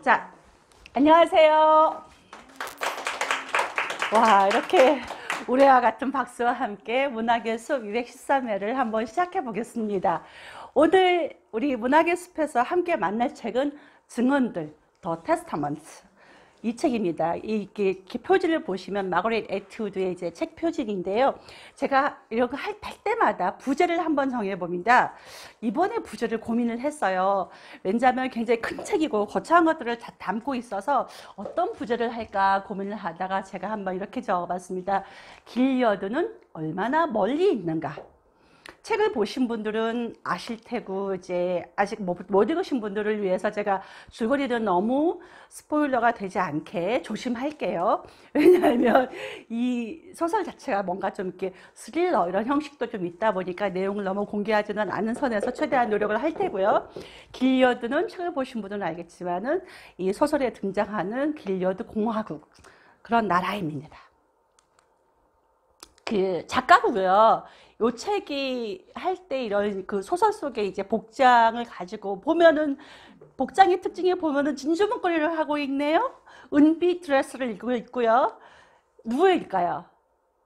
자, 안녕하세요. 와, 이렇게 우레와 같은 박수와 함께 문학의 숲 213회를 한번 시작해 보겠습니다. 오늘 우리 문학의 숲에서 함께 만날 책은 증언들, 더 테스타먼트. 이 책입니다. 이렇게 표지를 보시면 마거릿 애트우드의 이제 책 표지인데요. 제가 이런 거 할 때마다 부제를 한번 정해봅니다. 이번에 부제를 고민을 했어요. 왜냐하면 굉장히 큰 책이고 거창한 것들을 다 담고 있어서 어떤 부제를 할까 고민을 하다가 제가 한번 이렇게 적어봤습니다. 길리어드는 얼마나 멀리 있는가? 책을 보신 분들은 아실 테고, 이제 아직 못 읽으신 분들을 위해서 제가 줄거리는 너무 스포일러가 되지 않게 조심할게요. 왜냐하면 이 소설 자체가 뭔가 좀 이렇게 스릴러 이런 형식도 좀 있다 보니까 내용을 너무 공개하지는 않은 선에서 최대한 노력을 할 테고요. 길리어드는 책을 보신 분들은 알겠지만은 이 소설에 등장하는 길리어드 공화국, 그런 나라입니다. 그 작가고요. 요 책이 할 때 이런 그 소설 속에 이제 복장을 가지고 보면은, 복장의 특징에 보면은 진주 목걸이를 하고 있네요. 은빛 드레스를 입고 있고요. 누구일까요?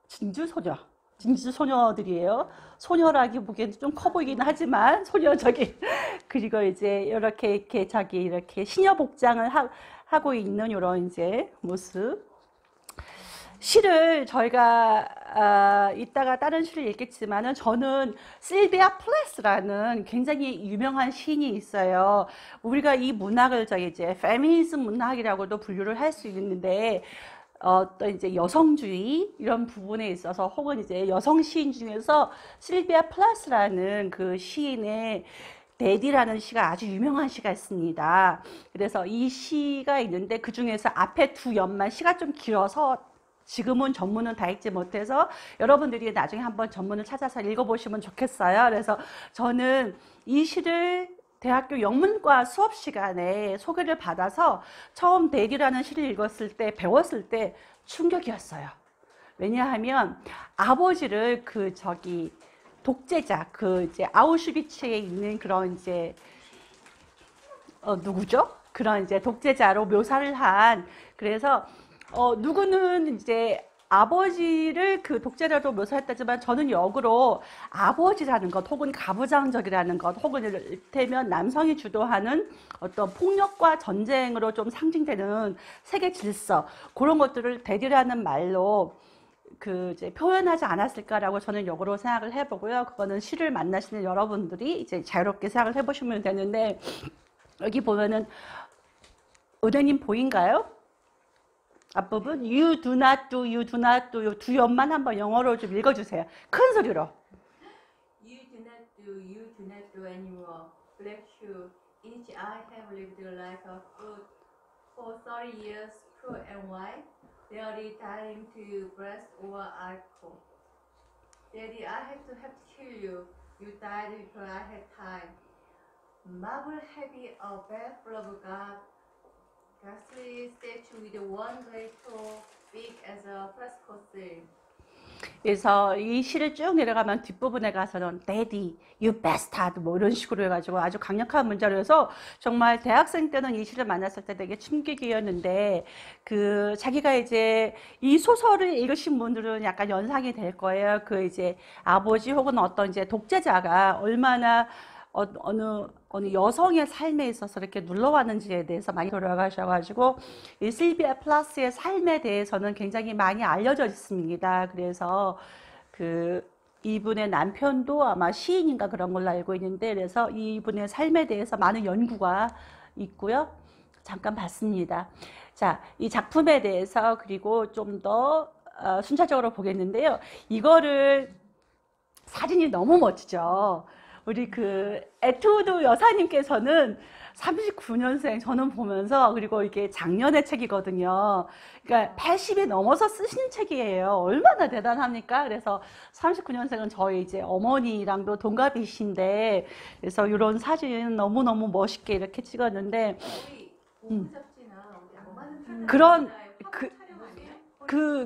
진주 소녀. 진주 소녀들이에요. 소녀라기 보기엔 좀 커 보이긴 하지만 소녀적인. 그리고 이제 이렇게 자기 이렇게 시녀 복장을 하고 있는 이런 이제 모습. 시를 저희가 이따가 다른 시를 읽겠지만은, 저는 실비아 플레스라는 굉장히 유명한 시인이 있어요. 우리가 이 문학을 저희 이제 페미니즘 문학이라고도 분류를 할 수 있는데, 또 이제 여성주의 이런 부분에 있어서, 혹은 이제 여성 시인 중에서 실비아 플레스라는 그 시인의 데디라는 시가 아주 유명한 시가 있습니다. 그래서 이 시가 있는데 그 중에서 앞에 두 연만, 시가 좀 길어서 지금은 전문은 다 읽지 못해서 여러분들이 나중에 한번 전문을 찾아서 읽어보시면 좋겠어요. 그래서 저는 이 시를 대학교 영문과 수업 시간에 소개를 받아서 처음 데디라는 시를 읽었을 때, 배웠을 때 충격이었어요. 왜냐하면 아버지를 독재자, 이제 아우슈비츠에 있는 그런 이제 누구죠? 그런 이제 독재자로 묘사를 한, 그래서 누구는 이제 아버지를 그 독재자로 묘사했다지만, 저는 역으로 아버지라는 것, 혹은 가부장적이라는 것, 혹은 이를테면 남성이 주도하는 어떤 폭력과 전쟁으로 좀 상징되는 세계 질서, 그런 것들을 대리라는 말로 이제 표현하지 않았을까라고 저는 역으로 생각을 해보고요. 그거는 시를 만나시는 여러분들이 이제 자유롭게 생각을 해보시면 되는데, 여기 보면은 은혜님 보인가요? 앞부분 you do not do, you do not do, 요 두 연만 한번 영어로 좀 읽어주세요. 큰 소리로. You do not do, you do not do anymore. Black shoe. Each I have lived a life of good for 30 years, poor and white. Daddy time to breast or alcohol. Daddy, I have to kill you. You died before I had time. Marble heavy a bed full of God. Ghastly statue with one great toe, big as a fresco seal. 그래서 이 시를 쭉 내려가면 뒷부분에 가서는 Daddy, you bastard 뭐 이런 식으로 해가지고 아주 강력한 문자로 해서, 정말 대학생 때는 이 시를 만났을 때 되게 충격이었는데, 자기가 이제 이 소설을 읽으신 분들은 약간 연상이 될 거예요. 이제 아버지 혹은 어떤 이제 독재자가 얼마나 어느 여성의 삶에 있어서 이렇게 눌러왔는지에 대해서 많이 돌아가셔가지고, 이 실비아 플라스의 삶에 대해서는 굉장히 많이 알려져 있습니다. 그래서 이분의 남편도 아마 시인인가 그런 걸로 알고 있는데, 그래서 이분의 삶에 대해서 많은 연구가 있고요. 잠깐 봤습니다. 자, 이 작품에 대해서 그리고 좀 더 순차적으로 보겠는데요. 이거를, 사진이 너무 멋지죠. 우리 애트우드 여사님께서는 39년생, 저는 보면서, 그리고 이게 작년의 책이거든요. 그러니까 80이 넘어서 쓰신 책이에요. 얼마나 대단합니까? 그래서 39년생은 저희 이제 어머니랑도 동갑이신데, 그래서 이런 사진 너무너무 멋있게 이렇게 찍었는데, 그런,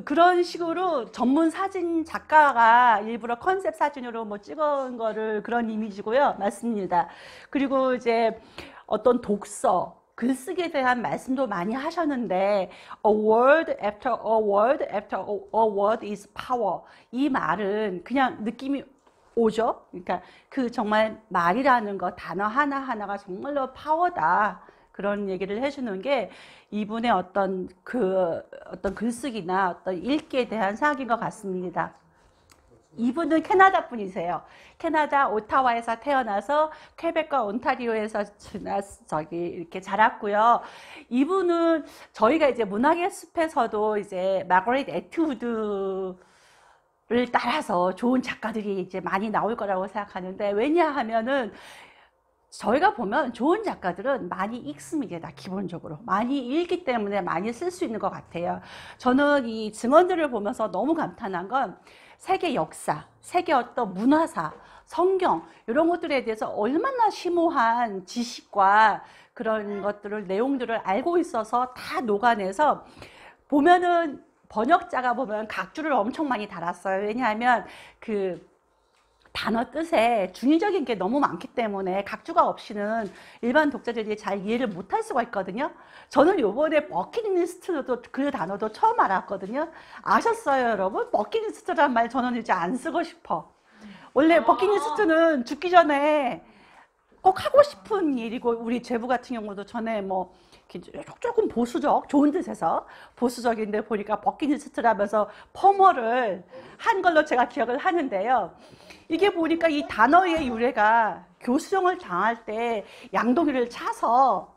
그런 식으로 전문 사진 작가가 일부러 컨셉 사진으로 뭐 찍은 거를, 그런 이미지고요. 맞습니다. 그리고 이제 어떤 독서, 글쓰기에 대한 말씀도 많이 하셨는데 a word after a word after a word is power. 이 말은 그냥 느낌이 오죠. 그러니까 그 정말 말이라는 거 단어 하나하나가 정말로 파워다. 그런 얘기를 해주는 게 이분의 어떤 글쓰기나 어떤 읽기에 대한 생각인 것 같습니다. 이분은 캐나다 분이세요. 캐나다 오타와에서 태어나서 퀘벡과 온타리오에서 이렇게 자랐고요. 이분은 저희가 이제 문학의 숲에서도 이제 마거릿 애트우드를 따라서 좋은 작가들이 이제 많이 나올 거라고 생각하는데, 왜냐하면은 저희가 보면 좋은 작가들은 많이 읽습니다. 기본적으로 많이 읽기 때문에 많이 쓸 수 있는 것 같아요. 저는 이 증언들을 보면서 너무 감탄한 건 세계 역사, 세계 어떤 문화사, 성경 이런 것들에 대해서 얼마나 심오한 지식과 그런 것들을 내용들을 알고 있어서 다 녹아내서 보면은 번역자가 보면 각주를 엄청 많이 달았어요. 왜냐하면 그 단어 뜻에 중의적인 게 너무 많기 때문에 각주가 없이는 일반 독자들이 잘 이해를 못할 수가 있거든요. 저는 요번에 버킷리스트도 그 단어도 처음 알았거든요. 아셨어요, 여러분? 버킷리스트란 말 저는 이제 안 쓰고 싶어. 원래 버킷리스트는 죽기 전에 꼭 하고 싶은 일이고, 우리 제부 같은 경우도 전에 뭐 조금 보수적, 좋은 뜻에서 보수적인데 보니까 버킷리스트라면서 펌어를 한 걸로 제가 기억을 하는데요. 이게 보니까 이 단어의 유래가 교수형을 당할 때 양동이를 차서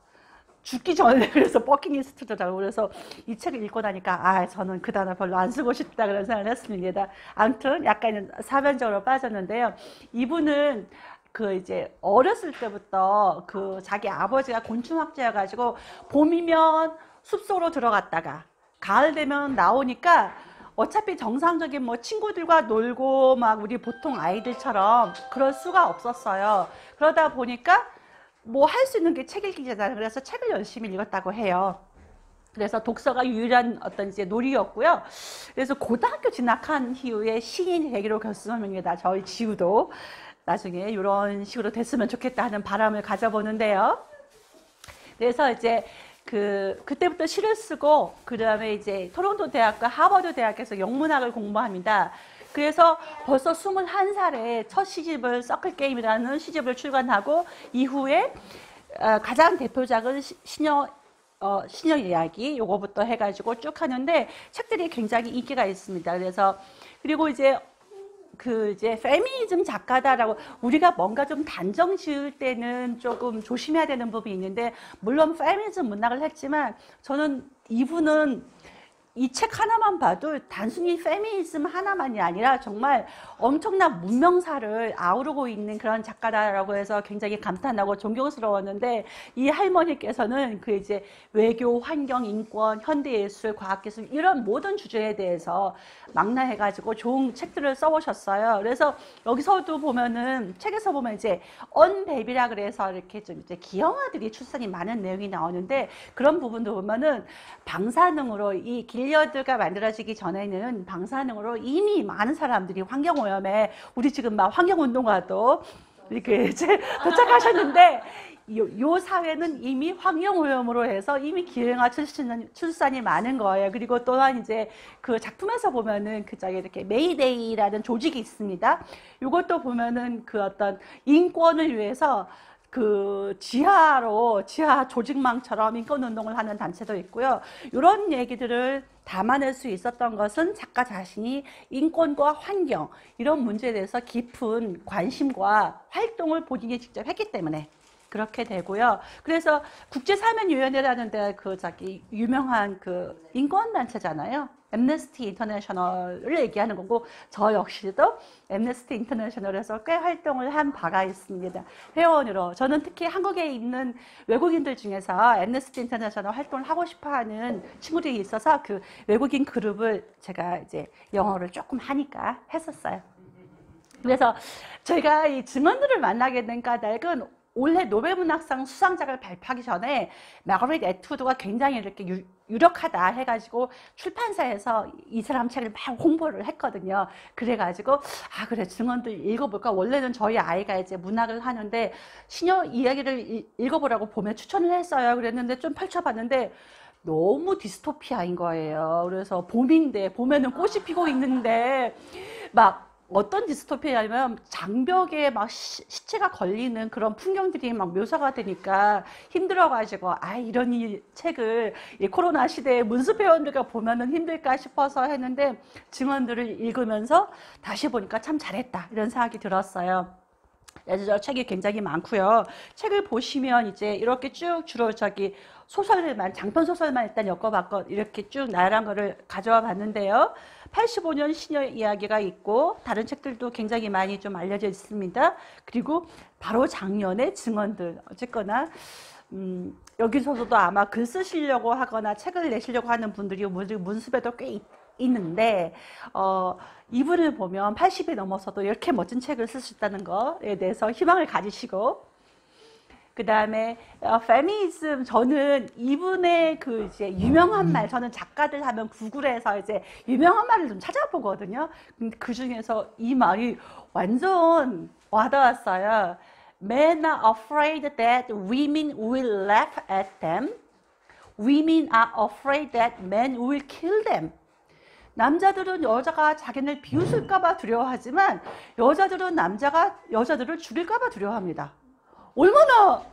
죽기 전에 그래서 버킷리스트더라고요. 그래서 이 책을 읽고 나니까 저는 그 단어 별로 안 쓰고 싶다 그런 생각을 했습니다. 아무튼 약간 사변적으로 빠졌는데요. 이분은 그 이제 어렸을 때부터 그 자기 아버지가 곤충학자여가지고 봄이면 숲속으로 들어갔다가 가을 되면 나오니까 어차피 정상적인 뭐 친구들과 놀고 막 우리 보통 아이들처럼 그럴 수가 없었어요. 그러다 보니까 뭐 할 수 있는 게 책 읽기잖아요. 그래서 책을 열심히 읽었다고 해요. 그래서 독서가 유일한 어떤 이제 놀이였고요. 그래서 고등학교 진학한 이후에 시인이 되기로 결심합니다. 저희 지우도 나중에 이런 식으로 됐으면 좋겠다 하는 바람을 가져보는데요. 그래서 이제 그때부터 시를 쓰고, 그 다음에 이제 토론토 대학과 하버드 대학에서 영문학을 공부합니다. 그래서 벌써 21살에 첫 시집을 서클 게임이라는 시집을 출간하고, 이후에 가장 대표작은 시녀 이야기, 요거부터 해가지고 쭉 하는데 책들이 굉장히 인기가 있습니다. 그래서 그리고 이제 페미니즘 작가다라고 우리가 뭔가 좀 단정 지을 때는 조금 조심해야 되는 부분이 있는데, 물론 페미니즘 문학을 했지만 저는 이분은 이 책 하나만 봐도 단순히 페미니즘 하나만이 아니라 정말 엄청난 문명사를 아우르고 있는 그런 작가다라고 해서 굉장히 감탄하고 존경스러웠는데, 이 할머니께서는 그 이제 외교, 환경, 인권, 현대예술, 과학기술 이런 모든 주제에 대해서 망라해가지고 좋은 책들을 써오셨어요. 그래서 여기서도 보면은 책에서 보면 이제 언베이비라 그래서 이렇게 좀 이제 기형아들이 출산이 많은 내용이 나오는데, 그런 부분도 보면은 방사능으로 이 길리어드가 만들어지기 전에는 방사능으로 이미 많은 사람들이 환경오염에, 우리 지금 막 환경운동가도 이렇게 이제 도착하셨는데, 요 사회는 이미 환경오염으로 해서 이미 기형아 출산이 많은 거예요. 그리고 또한 이제 그 작품에서 보면은 그 저기 이렇게 메이데이라는 조직이 있습니다. 이것도 보면은 그 어떤 인권을 위해서 그 지하 조직망처럼 인권운동을 하는 단체도 있고요. 이런 얘기들을 담아낼 수 있었던 것은 작가 자신이 인권과 환경 이런 문제에 대해서 깊은 관심과 활동을 본인이 직접 했기 때문에 그렇게 되고요. 그래서 국제사면위원회라는 데 유명한 그 인권단체잖아요. 엠네스티 인터내셔널을 얘기하는 거고, 저 역시도 엠네스티 인터내셔널에서 꽤 활동을 한 바가 있습니다. 회원으로. 저는 특히 한국에 있는 외국인들 중에서 엠네스티 인터내셔널 활동을 하고 싶어 하는 친구들이 있어서 그 외국인 그룹을 제가 이제 영어를 조금 하니까 했었어요. 그래서 제가 이 증언들을 만나게 된 까닭은 올해 노벨문학상 수상작을 발표하기 전에 마거릿 애트우드가 굉장히 이렇게 유력하다 해가지고 출판사에서 이 사람 책을 막 홍보를 했거든요. 그래가지고 아 그래 증언들 읽어볼까. 원래는 저희 아이가 이제 문학을 하는데 시녀 이야기를 읽어보라고 봄에 추천을 했어요. 그랬는데 좀 펼쳐봤는데 너무 디스토피아인 거예요. 그래서 봄인데 봄에는 꽃이 피고 있는데 막 어떤 디스토피아냐면 장벽에 막 시체가 걸리는 그런 풍경들이 막 묘사가 되니까 힘들어가지고 아 이런 이 책을 이 코로나 시대에 문수 회원들과 보면은 힘들까 싶어서 했는데 증언들을 읽으면서 다시 보니까 참 잘했다 이런 생각이 들었어요. 그래서 책이 굉장히 많고요. 책을 보시면 이제 이렇게 쭉 주로 저기 소설만 장편 소설만 일단 엮어봤고 이렇게 쭉 나열한 거를 가져와 봤는데요. 85년 시녀 이야기가 있고 다른 책들도 굉장히 많이 좀 알려져 있습니다. 그리고 바로 작년에 증언들 어쨌거나 여기서도 아마 글 쓰시려고 하거나 책을 내시려고 하는 분들이 문숲에도 꽤 있는데 이분을 보면 80이 넘어서도 이렇게 멋진 책을 쓸 수 있다는 거에 대해서 희망을 가지시고 그 다음에 페미니즘 저는 이분의 그 이제 유명한 말 저는 작가들 하면 구글에서 이제 유명한 말을 좀 찾아보거든요. 그 중에서 이 말이 완전 와닿았어요. Men are afraid that women will laugh at them. Women are afraid that men will kill them. 남자들은 여자가 자기를 비웃을까봐 두려워하지만 여자들은 여자들을 죽일까봐 두려워합니다. 얼마나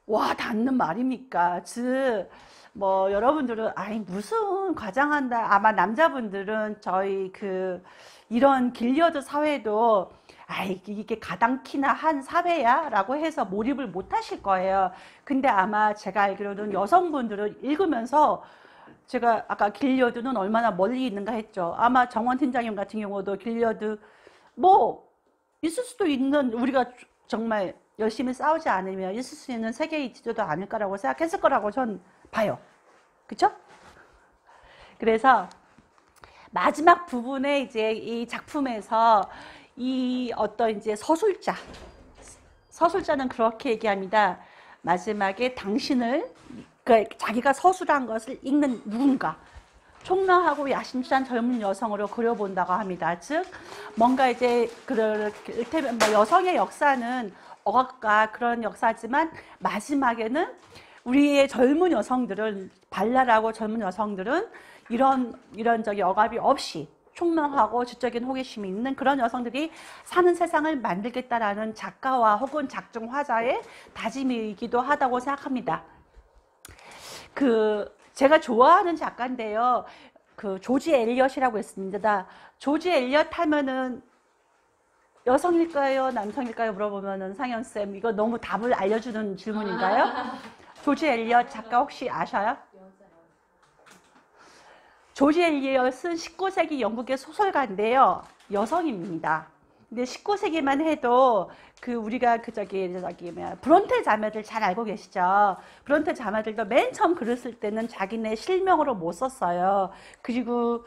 와 닿는 말입니까? 즉 뭐 여러분들은 아이 무슨 과장한다. 아마 남자분들은 저희 그 이런 길리어드 사회도 아이 이게 가당키나 한 사회야 라고 해서 몰입을 못 하실 거예요. 근데 아마 제가 알기로는 여성분들은 읽으면서 제가 아까 길리어드는 얼마나 멀리 있는가 했죠. 아마 정원 팀장님 같은 경우도 길리어드 뭐 있을 수도 있는 우리가 정말 열심히 싸우지 않으면 있을 수 있는 세계에 있지도 않을까라고 생각했을 거라고 전 봐요. 그쵸? 그래서 마지막 부분에 이제 이 작품에서 이 어떤 이제 서술자는 그렇게 얘기합니다. 마지막에 당신을 그러니까 자기가 서술한 것을 읽는 누군가 총명하고 야심찬 젊은 여성으로 그려본다고 합니다. 즉 뭔가 이제 이를테면 여성의 역사는 억압과 그런 역사지만 마지막에는 우리의 젊은 여성들은 발랄하고 젊은 여성들은 이런 저기 억압이 없이 총명하고 지적인 호기심이 있는 그런 여성들이 사는 세상을 만들겠다라는 작가와 혹은 작중 화자의 다짐이기도 하다고 생각합니다. 제가 좋아하는 작가인데요. 조지 엘리엇이라고 있습니다. 조지 엘리엇 하면은 여성일까요? 남성일까요? 물어보면은 상현쌤 이거 너무 답을 알려주는 질문인가요? 조지 엘리엇 작가 혹시 아셔요? 조지 엘리엇은 19세기 영국의 소설가인데요. 여성입니다. 근데 19세기만 해도 우리가 브론테 자매들 잘 알고 계시죠? 브론테 자매들도 맨 처음 글을 쓸 때는 자기네 실명으로 못 썼어요. 그리고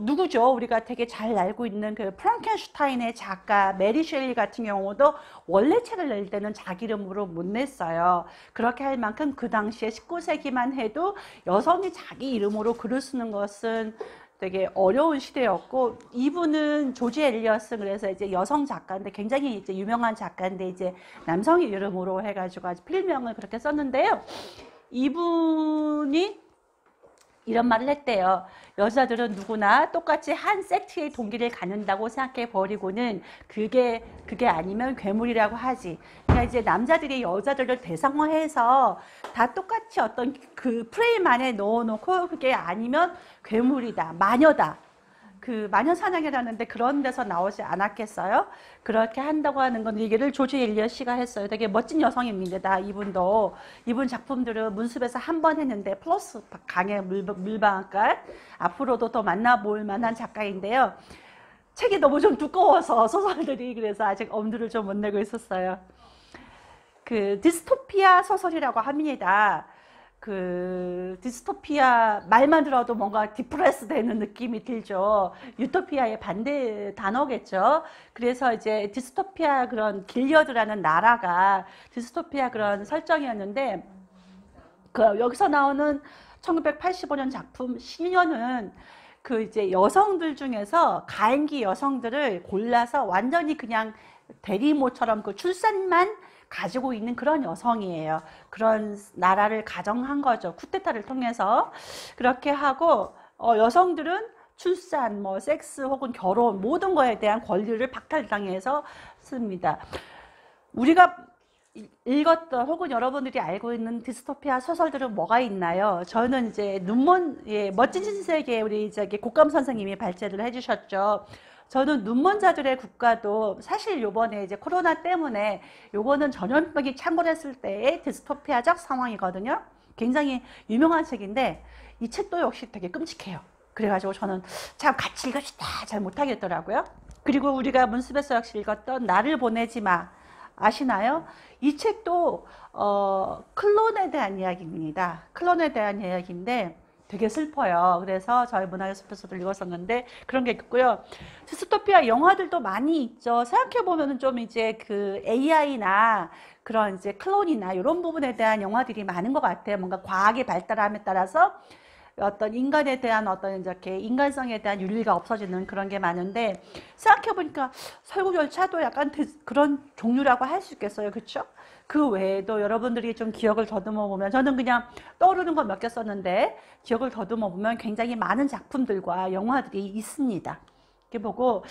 누구죠? 우리가 되게 잘 알고 있는 프랑켄슈타인의 작가 메리 셸리 같은 경우도 원래 책을 낼 때는 자기 이름으로 못 냈어요. 그렇게 할 만큼 그 당시에 19세기만 해도 여성이 자기 이름으로 글을 쓰는 것은 되게 어려운 시대였고 이분은 조지 엘리엇은 그래서 이제 여성 작가인데 굉장히 이제 유명한 작가인데 이제 남성의 이름으로 해가지고 아주 필명을 그렇게 썼는데요. 이분이 이런 말을 했대요. 여자들은 누구나 똑같이 한 세트의 동기를 갖는다고 생각해 버리고는 그게 아니면 괴물이라고 하지. 그러니까 이제 남자들이 여자들을 대상화해서 다 똑같이 어떤 프레임 안에 넣어놓고 그게 아니면 괴물이다, 마녀다. 마녀 사냥이라는데 그런 데서 나오지 않았겠어요? 그렇게 한다고 하는 건 얘기를 조지 엘리엇 씨가 했어요. 되게 멋진 여성입니다. 이분도. 이분 작품들은 문숲에서 한 번 했는데 플러스 강의 물방앗간 앞으로도 더 만나볼 만한 작가인데요. 책이 너무 좀 두꺼워서 소설들이 그래서 아직 엄두를 좀 못 내고 있었어요. 디스토피아 소설이라고 합니다. 그 디스토피아 말만 들어도 뭔가 디프레스 되는 느낌이 들죠. 유토피아의 반대 단어겠죠. 그래서 이제 디스토피아 그런 길리어드라는 나라가 디스토피아 그런 설정이었는데 그 여기서 나오는 1985년 작품 시녀는 그 이제 여성들 중에서 가임기 여성들을 골라서 완전히 그냥 대리모처럼 그 출산만 가지고 있는 그런 여성이에요. 그런 나라를 가정한 거죠. 쿠데타를 통해서. 그렇게 하고 여성들은 출산, 뭐 섹스 혹은 결혼 모든 거에 대한 권리를 박탈당해서 씁니다. 우리가 읽었던 혹은 여러분들이 알고 있는 디스토피아 소설들은 뭐가 있나요? 저는 이제 멋진 신세계 우리 저기 곡감 선생님이 발제를 해주셨죠. 저는 눈먼 자들의 국가도 사실 요번에 이제 코로나 때문에 요거는 전염병이 창궐했을 때의 디스토피아적 상황이거든요. 굉장히 유명한 책인데 이 책도 역시 되게 끔찍해요. 그래가지고 저는 참 같이 읽읍시다 잘 못하겠더라고요. 그리고 우리가 문습에서 역시 읽었던 나를 보내지 마 아시나요? 이 책도 클론에 대한 이야기입니다. 클론에 대한 이야기인데 되게 슬퍼요. 그래서 저희 문화예술에서도 읽었었는데 그런 게 있고요. 디스토피아 영화들도 많이 있죠. 생각해보면은 좀 이제 그 AI나 그런 이제 클론이나 이런 부분에 대한 영화들이 많은 것 같아요. 뭔가 과학의 발달함에 따라서 어떤 인간에 대한 어떤 이렇게 인간성에 대한 윤리가 없어지는 그런 게 많은데 생각해보니까 설국열차도 약간 그런 종류라고 할 수 있겠어요. 그렇죠? 그 외에도 여러분들이 좀 기억을 더듬어 보면 저는 그냥 떠오르는 건 몇 개 썼는데 기억을 더듬어 보면 굉장히 많은 작품들과 영화들이 있습니다. 이렇게 보고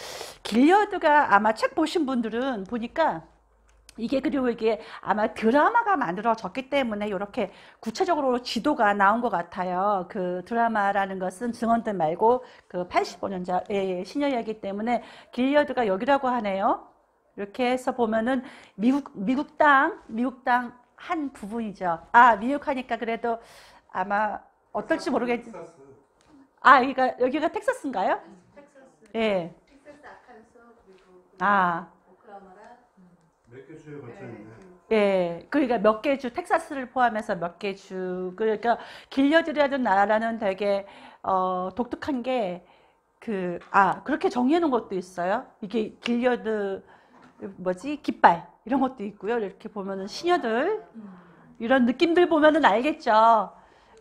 길리어드가 아마 책 보신 분들은 보니까 이게 그리고 이게 아마 드라마가 만들어졌기 때문에 이렇게 구체적으로 지도가 나온 것 같아요. 그 드라마라는 것은 증언들 말고 그 85년자의 시녀이기 때문에 길리어드가 여기라고 하네요. 이렇게 해서 보면은 미국 땅 한 부분이죠. 아, 미국 하니까 그래도 아마 어떨지 모르겠지. 아, 여기가 텍사스인가요? 텍사스. 예. 텍사스 아칸소 그리고 아. 오클라호마라. 몇 개 주에 걸쳐 있네. 예, 그러니까 몇 개 주, 텍사스를 포함해서 몇 개 주, 그러니까 길리어드라는 나라는 되게 독특한 게 그렇게 정리해 놓은 것도 있어요. 이게 길리어드 깃발 이런 것도 있고요. 이렇게 보면은 시녀들 이런 느낌들 보면은 알겠죠.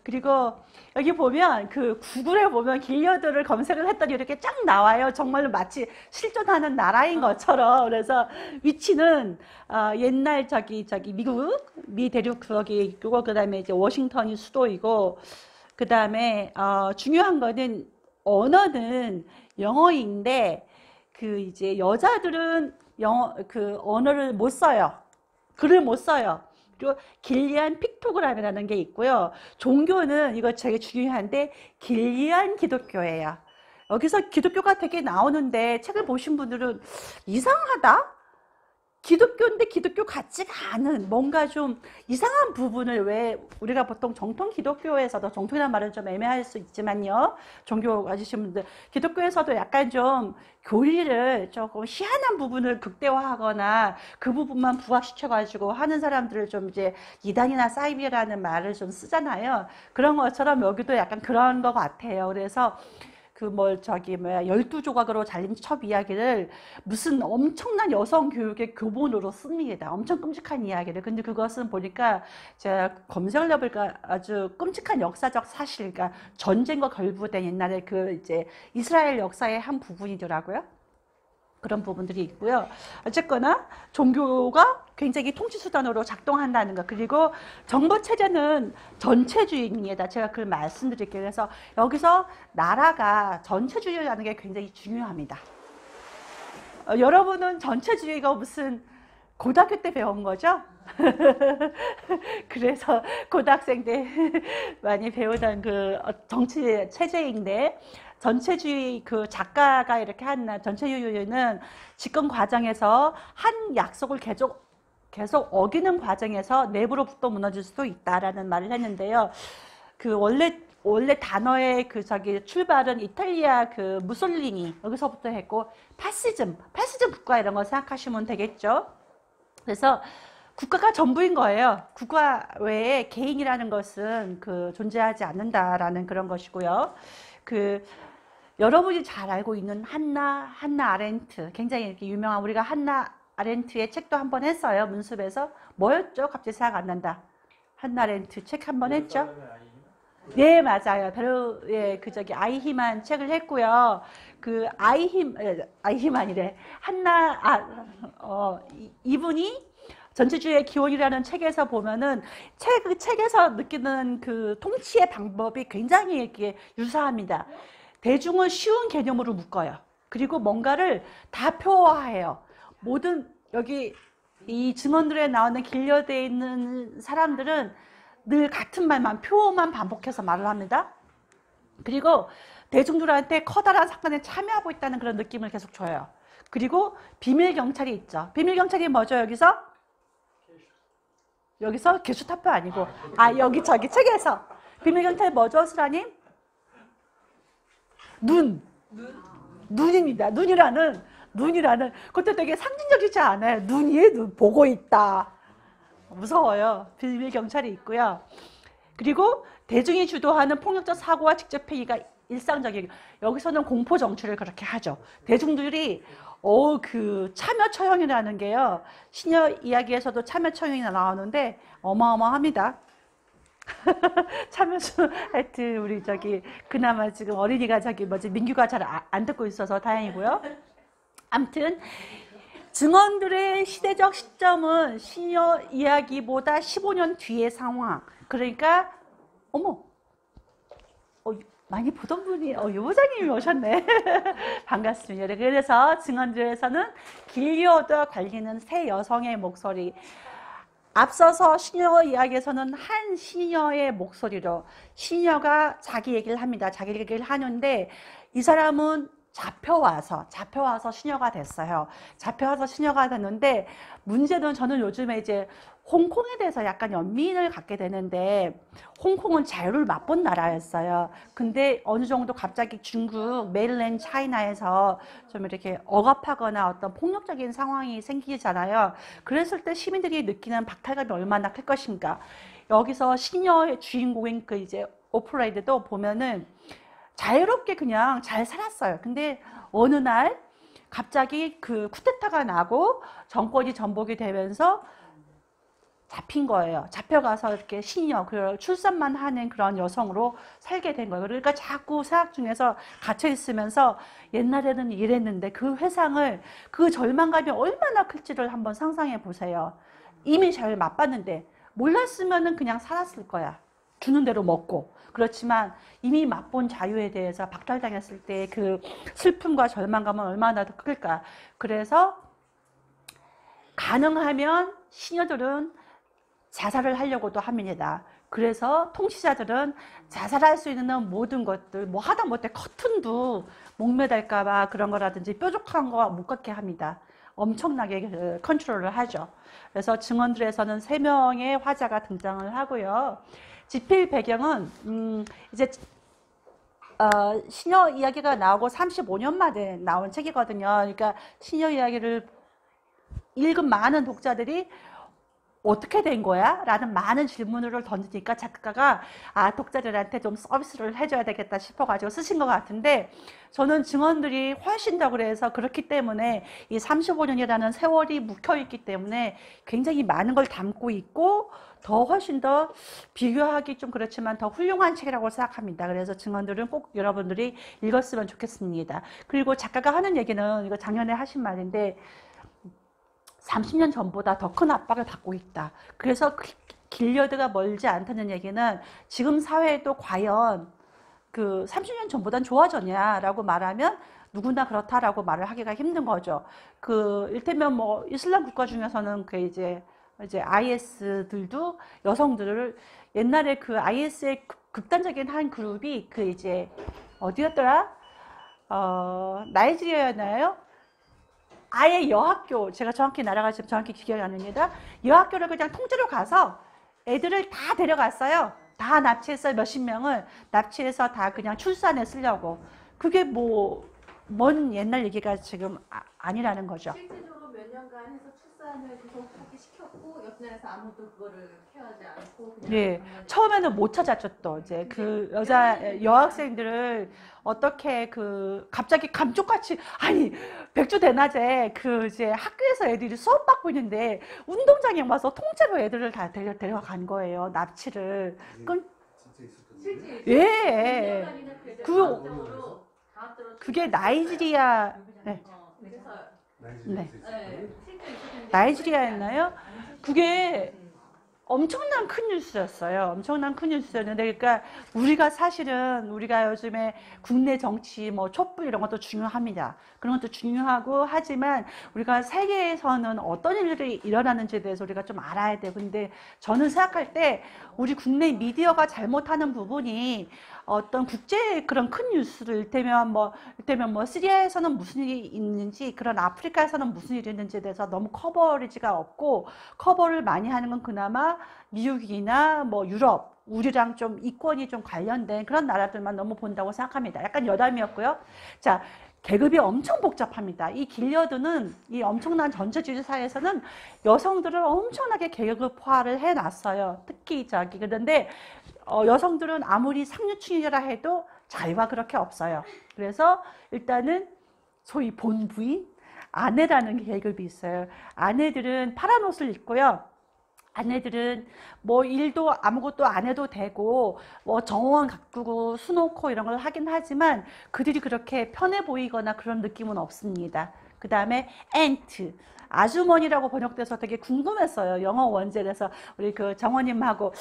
그리고 여기 보면 그 구글에 보면 길리어드를 검색을 했더니 이렇게 쫙 나와요. 정말로 마치 실존하는 나라인 것처럼. 그래서 위치는 옛날 미국 미 대륙 구역이 있고 그다음에 이제 워싱턴이 수도이고 그다음에 중요한 거는 언어는 영어인데 그 이제 여자들은 언어를 못 써요. 글을 못 써요. 그리고 길리안 픽토그램이라는 게 있고요. 종교는 이거 되게 중요한데 길리안 기독교예요. 여기서 기독교가 되게 나오는데 책을 보신 분들은 이상하다? 기독교인데 기독교 같지가 않은 뭔가 좀 이상한 부분을 왜 우리가 보통 정통 기독교에서도 정통이라는 말은 좀 애매할 수 있지만요. 종교 가지신 분들 기독교에서도 약간 좀 교리를 조금 희한한 부분을 극대화하거나 그 부분만 부각시켜가지고 하는 사람들을 좀 이제 이단이나 사이비라는 말을 좀 쓰잖아요. 그런 것처럼 여기도 약간 그런 것 같아요. 그래서 12조각으로 잘린 첩 이야기를 무슨 엄청난 여성 교육의 교본으로 씁니다. 엄청 끔찍한 이야기를. 근데 그것은 보니까 제가 검색을 해보니까 아주 끔찍한 역사적 사실, 그러니까 전쟁과 결부된 옛날에 그 이제 이스라엘 역사의 한 부분이더라고요. 그런 부분들이 있고요. 어쨌거나 종교가 굉장히 통치수단으로 작동한다는 것. 그리고 정보체제는 전체주의입니다. 제가 그걸 말씀드릴게요. 그래서 여기서 나라가 전체주의라는 게 굉장히 중요합니다. 여러분은 전체주의가 무슨 고등학교 때 배운 거죠? 그래서 고등학생 때 많이 배우던 그 정치 체제인데 전체주의 그 작가가 이렇게 한 전체주의는 집권 과정에서 한 약속을 계속 어기는 과정에서 내부로부터 무너질 수도 있다라는 말을 했는데요. 그 원래 단어의 출발은 이탈리아 그 무솔리니 여기서부터 했고 파시즘 국가 이런 거 생각하시면 되겠죠. 그래서 국가가 전부인 거예요. 국가 외에 개인이라는 것은 존재하지 않는다라는 그런 것이고요. 여러분이 잘 알고 있는 한나 아렌트, 굉장히 이렇게 유명한, 우리가 한나 아렌트의 책도 한번 했어요. 문습에서. 뭐였죠? 갑자기 생각 안 난다. 한나 아렌트 책 한번 했죠? 네, 맞아요. 베르의 아이히만 책을 했고요. 아이히만이래. 이분이 전체주의의 기원이라는 책에서 보면은 책에서 느끼는 통치의 방법이 굉장히 이렇게 유사합니다. 대중을 쉬운 개념으로 묶어요. 그리고 뭔가를 다 표어화해요. 모든 여기 이 증언들에 나오는 길려되어 있는 사람들은 늘 같은 말만, 표어만 반복해서 말을 합니다. 그리고 대중들한테 커다란 사건에 참여하고 있다는 그런 느낌을 계속 줘요. 그리고 비밀 경찰이 있죠. 비밀 경찰이 뭐죠? 여기서 게슈타포 아니고, 저기 책에서 비밀 경찰이 뭐죠, 수라님? 눈입니다. 눈이라는 그것도 되게 상징적이지 않아요. 눈 보고 있다. 무서워요. 비밀 경찰이 있고요. 그리고 대중이 주도하는 폭력적 사고와 직접 회의가 일상적이에요. 여기서는 공포 정치를 그렇게 하죠. 대중들이 참여 처형이라는 게요. 시녀 이야기에서도 참여 처형이 나오는데 어마어마합니다. 참여수 하여튼 우리 그나마 지금 어린이가 민규가 잘 안 듣고 있어서 다행이고요. 아무튼 증언들의 시대적 시점은 시녀 이야기보다 15년 뒤의 상황. 그러니까 많이 보던 분이 유보장님이 오셨네. 반갑습니다. 그래서 증언들에서는 길리오드와 관리는 세 여성의 목소리, 앞서서 시녀 이야기에서는 한 시녀의 목소리로 시녀가 자기 얘기를 합니다. 자기 얘기를 하는데 이 사람은 잡혀와서 시녀가 됐어요. 잡혀와서 시녀가 됐는데 문제는 저는 요즘에 이제 홍콩에 대해서 약간 연민을 갖게 되는데 홍콩은 자유를 맛본 나라였어요. 근데 어느 정도 갑자기 중국, 메일랜드 차이나에서 좀 이렇게 억압하거나 어떤 폭력적인 상황이 생기잖아요. 그랬을 때 시민들이 느끼는 박탈감이 얼마나 클 것인가. 여기서 시녀의 주인공인 오프레이드도 보면은 자유롭게 그냥 잘 살았어요. 근데 어느 날 갑자기 쿠데타가 나고 정권이 전복이 되면서 잡힌 거예요. 잡혀가서 이렇게 시녀, 출산만 하는 그런 여성으로 살게 된 거예요. 그러니까 자꾸 사학 중에서 갇혀 있으면서 옛날에는 이랬는데 그 회상을, 그 절망감이 얼마나 클지를 한번 상상해 보세요. 이미 잘 맛봤는데 몰랐으면은 그냥 살았을 거야. 주는 대로 먹고. 그렇지만 이미 맛본 자유에 대해서 박탈당했을 때 그 슬픔과 절망감은 얼마나 더 클까. 그래서 가능하면 시녀들은 자살을 하려고도 합니다. 그래서 통치자들은 자살할 수 있는 모든 것들, 하다못해 커튼도 목매달까봐 그런 거라든지 뾰족한 거 못 갖게 합니다. 엄청나게 컨트롤을 하죠. 그래서 증언들에서는 3명의 화자가 등장을 하고요. 집필 배경은 이제 시녀 이야기가 나오고 35년 만에 나온 책이거든요. 그러니까 시녀 이야기를 읽은 많은 독자들이 어떻게 된 거야? 라는 많은 질문을 던지니까 작가가 독자들한테 좀 서비스를 해줘야 되겠다 싶어가지고 쓰신 것 같은데, 저는 증언들이 훨씬 더 그래서 그렇기 때문에 이 35년이라는 세월이 묵혀있기 때문에 굉장히 많은 걸 담고 있고 훨씬 더 비교하기 좀 그렇지만 더 훌륭한 책이라고 생각합니다. 그래서 증언들은 꼭 여러분들이 읽었으면 좋겠습니다. 그리고 작가가 하는 얘기는, 이거 작년에 하신 말인데, 30년 전보다 더 큰 압박을 받고 있다. 그래서 길리어드가 멀지 않다는 얘기는 지금 사회도 과연 30년 전보단 좋아졌냐라고 말하면 누구나 그렇다라고 말을 하기가 힘든 거죠. 일테면 이슬람 국가 중에서는 이제 IS들도 여성들을, 옛날에 IS의 극단적인 한 그룹이 어디였더라? 나이지리아였나요? 아예 여학교, 제가 정확히 나라가 지금 정확히 기억이 안 납니다. 여학교를 그냥 통째로 가서 애들을 다 데려갔어요. 다 납치해서 몇십 명을 납치해서 다 그냥 출산에 쓰려고. 그게 먼 옛날 얘기가 지금 아니라는 거죠. 실질적으로 몇 년간 해서 출산 출산을 계속 하게 시켰고 옆 나라에서 아무도 그거를 케어하지 않고 그냥 예, 장관이- 처음에는 못 찾았죠. 또 이제 그 여학생들을 어떻게 그 갑자기 감쪽같이 아니 백주 대낮에 그 이제 학교에서 애들이 수업 받고 있는데 운동장에 와서 통째로 애들을 다 데려간 거예요. 납치를. 그건 진짜 있었던 실제 일이에요? 예. 그 그게 나이지리아 네. 그래서 네. 있었어요? 실제 있었는데 나이지리아였나요? 그게 엄청난 큰 뉴스였어요. 엄청난 큰 뉴스였는데, 그러니까 우리가 요즘에 국내 정치, 뭐 촛불 이런 것도 중요합니다. 그런 것도 중요하고 하지만 우리가 세계에서는 어떤 일들이 일어나는지에 대해서 우리가 좀 알아야 돼요. 근데 저는 생각할 때 우리 국내 미디어가 잘못하는 부분이 어떤 국제 그런 큰 뉴스를 일테면 뭐 시리아에서는 무슨 일이 있는지, 그런 아프리카에서는 무슨 일이 있는지에 대해서 너무 커버리지가 없고, 커버를 많이 하는 건 그나마 미국이나 뭐 유럽, 우리랑 좀 이권이 좀 관련된 그런 나라들만 너무 본다고 생각합니다. 약간 여담이었고요. 자, 계급이 엄청 복잡합니다. 이 길리어드는 이 엄청난 전체주의 사회에서는 여성들을 엄청나게 계급화를 해놨어요. 특히 그런데 여성들은 아무리 상류층이라 해도 자유가 그렇게 없어요. 그래서 일단은 소위 본부인, 아내라는 계급이 있어요. 아내들은 파란 옷을 입고요. 아내들은 뭐 일도 아무것도 안 해도 되고 뭐 정원 가꾸고 수놓고 이런 걸 하긴 하지만 그들이 그렇게 편해 보이거나 그런 느낌은 없습니다. 그 다음에 앤트, 아주머니라고 번역돼서 되게 궁금했어요. 영어 원제에서 우리 그 정원님하고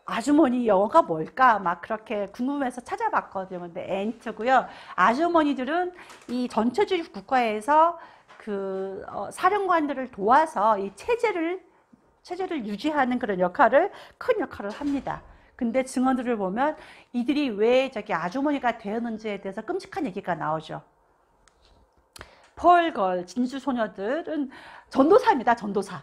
아주머니 영어가 뭘까 막 그렇게 궁금해서 찾아봤거든요. 근데 앤트고요. 아주머니들은 이 전체주의 국가에서 그 사령관들을 도와서 이 체제를 유지하는 그런 큰 역할을 합니다. 근데 증언들을 보면 이들이 왜 저기 아주머니가 되었는지에 대해서 끔찍한 얘기가 나오죠. 펄걸, 진주소녀들은 전도사입니다. 전도사.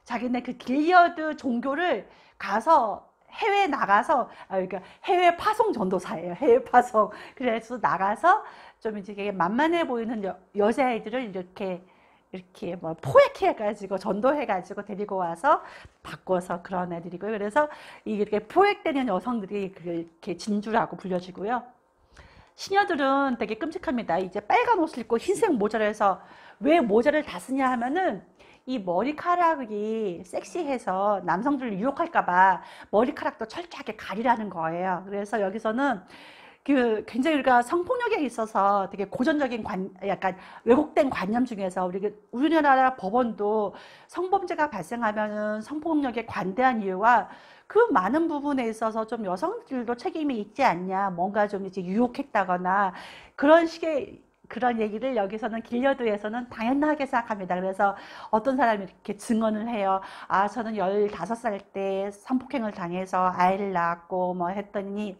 자기네 그 길리어드 종교를 가서 해외에 나가서, 그러니까 해외 파송 전도사예요. 해외 파송. 그래서 나가서 좀 이제 만만해 보이는 여자애들을 이렇게 뭐 포획해가지고 전도해가지고 데리고 와서 바꿔서 그런 애들이고요. 그래서 이렇게 포획되는 여성들이 이렇게 진주라고 불려지고요. 시녀들은 되게 끔찍합니다. 이제 빨간 옷을 입고 흰색 모자를 해서, 왜 모자를 다 쓰냐 하면은 이 머리카락이 섹시해서 남성들을 유혹할까봐 머리카락도 철저하게 가리라는 거예요. 그래서 여기서는 그 굉장히 우리가 성폭력에 있어서 되게 고전적인 약간 왜곡된 관념 중에서 우리나라 법원도 성범죄가 발생하면은 성폭력에 관대한 이유와 그 많은 부분에 있어서 좀 여성들도 책임이 있지 않냐, 뭔가 좀 이제 유혹했다거나 그런 식의 그런 얘기를 여기서는 길리어드에서는 당연하게 생각합니다. 그래서 어떤 사람이 이렇게 증언을 해요. 아, 저는 15살 때 성폭행을 당해서 아이를 낳았고 뭐 했더니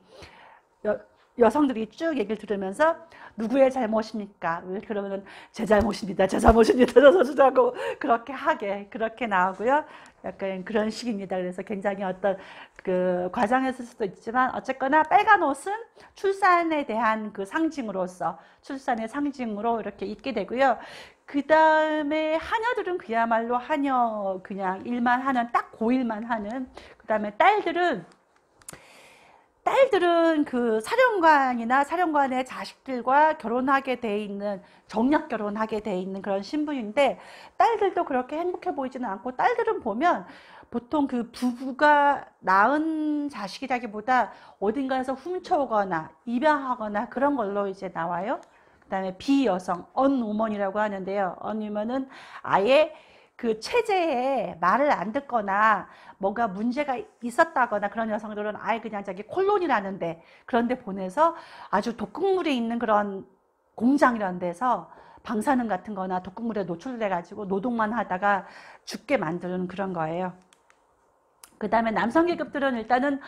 여성들이 쭉 얘기를 들으면서 누구의 잘못입니까? 그러면은 제 잘못입니다. 제 잘못입니다. 저저저고 그렇게 나오고요. 약간 그런 식입니다. 그래서 굉장히 어떤 그 과장했을 수도 있지만 어쨌거나 빨간 옷은 출산에 대한 그 상징으로서 출산의 상징으로 이렇게 입게 되고요. 그 다음에 하녀들은 그야말로 하녀 그냥 일만 하는 딱 고일만 하는. 그 다음에 딸들은 그 사령관이나 사령관의 자식들과 결혼하게 돼 있는, 정략 결혼하게 돼 있는 그런 신분인데, 딸들도 그렇게 행복해 보이지는 않고, 딸들은 보면 보통 그 부부가 낳은 자식이라기보다 어딘가에서 훔쳐오거나 입양하거나 그런 걸로 이제 나와요. 그 다음에 비여성, 언우먼이라고 하는데요. 언우먼은 아예 그 체제에 말을 안 듣거나 뭔가 문제가 있었다거나 그런 여성들은 아예 그냥 자기 콜론이라는데 그런 데 보내서 아주 독극물에 있는 그런 공장 이런 데서 방사능 같은 거나 독극물에 노출돼 가지고 노동만 하다가 죽게 만드는 그런 거예요. 그 다음에 남성 계급들은 일단은